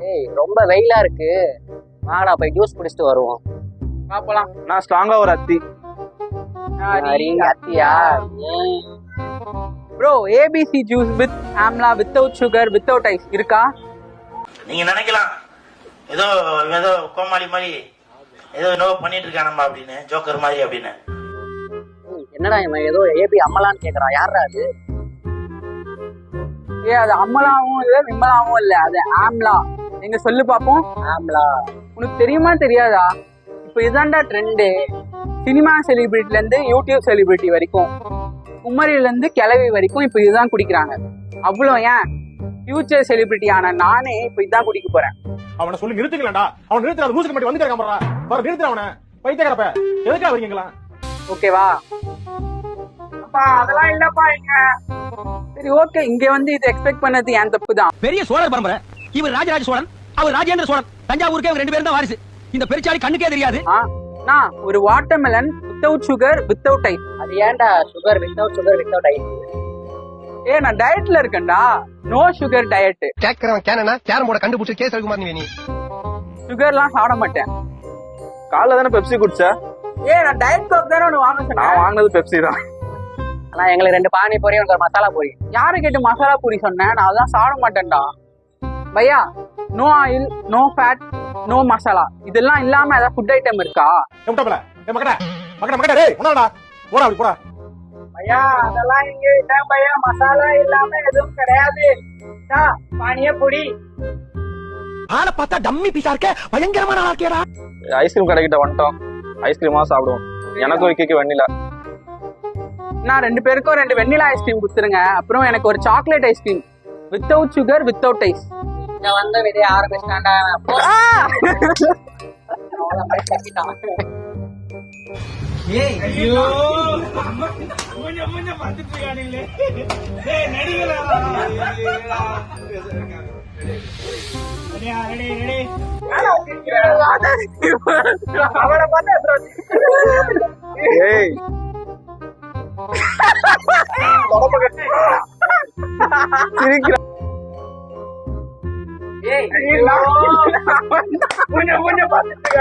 ஏய் ரொம்ப வெயிலா இருக்கு, வாங்கடா போய் ஜூஸ் குடிச்சிட்டு வருவோம். பாப்பலாம். நான் ஸ்ட்ராங்கா ஒரு அத்தி. அத்தியா? Bro, ABC juice with amla, without sugar, without ice இருக்கா? நீங்க நினைக்கலாம் ஏதோ ஏதோ கோமாளி மாதிரி ஏதோ நோ பண்ணிட்டு இருக்கானம்மா அப்படின்னு, ஜோக்கர் மாதிரி அப்படின்னு. என்னடா இவன் ஏதோ ஏபி அம்மலான்னு கேக்குறான், யாரா அது? அது அம்மலாவும் இல்ல விமலாவும் இல்ல, அது ஆம்லா. எங்க சொல்லு பாப்போம். ஆம்லா உனக்கு தெரியுமா தெரியாதா? இப்ப இதான்டா ட்ரெண்டு. சினிமா செலிபிரிட்டில இருந்து யூடியூப் செலிபிரிட்டி வரைக்கும், குமரியில இருந்து கிளவி வரைக்கும் இப்ப இதுதான் குடிக்கிறாங்க. அவ்வளோ ஏன், ஃபியூச்சர் செலிபிரிட்டி ஆன நானே இப்ப இதான் குடிக்க போறேன். அவனை சொல்லி நிறுத்துங்களா? அவன் நிறுத்துற அது மூசுக்கு மட்டும் வந்து கேட்க வர நிறுத்துற அவனை பைத்தியக்காரப்ப எதுக்கா வரீங்களா? ஓகேவா? அப்பா அதெல்லாம் இல்லப்பா இங்க. சரி ஓகே, இங்க வந்து இது எக்ஸ்பெக்ட் பண்ணது என் தப்பு தான். பெரிய சோழர் பரம்பரை. இவர் ராஜராஜ சோழன், அவர் ராஜேந்திர சோழன். தஞ்சாவூருக்கே இவங்க 2 பேரும் தான் வாரிசு. இந்த பெருச்சாளி கண்ணுக்கே தெரியாது. ஒரு watermelon without sugar without ice. அது ஏன்டா சுகர் வித்தவுட் ஐஸ்? நான் டயட்ல இருக்கேன்டா, நோ சுகர் டயட். கேக்குறவன் கேனா கேரம் போர்ட கண்டுபிடிச்சு கேஸ் ரகுமார் நீ சுகர்லாம் சாப்பிட மாட்டேன். காலைல தானே பெப்சி குடிச்சா? நான் டயட் கோக் தானே ஒன்னு வாங்க சொன்னேன். நான் வாங்கினது பெப்சி தான். ஆனா எங்களுக்கு 2 பானி பூரி, ஒரு மசாலா பூரி. யாரு கேட்டு மசாலா பூரி சொன்னேன்? நான் அதெல்லாம் சாப்பிட மாட்டேன்டா பையா. No oil, no fat, no masala, இதெல்லாம் இல்லாம ஏதாவது ஃபுட் ஐட்டம் இருக்கா? எம்டப்ல மக்கடா மக்கடா மக்கடா டேய் உனடா போடா அப்படி போடா. பையா அதெல்லாம் இங்க இல்ல பையா, மசாலா இல்லாம எதுவும் கிடையாது. பானியே பூரி. ஆளை பார்த்தா டம்மி பீஸா இருக்க, பயங்கரமான ஆளா இருக்கேடா. ஐஸ்கிரீம் கடைக்கிட்ட வந்துட்டோம், ஐஸ்கிரீமா சாப்பிடுவோம். எனக்கு விக்கிக்கு வெண்ணிலா. நான் 2 பேருக்கும் 2 வெண்ணிலா ஐஸ்கிரீம் கொடுத்துருங்க. அப்புறம் எனக்கு ஒரு chocolate ice cream without sugar without ice. இங்க வந்து விதைய ஆரம்பிச்சிட்டான்டா. அவளை பார்த்தா சிரிக்கிற. கொஞ்சம் பார்த்துட்டு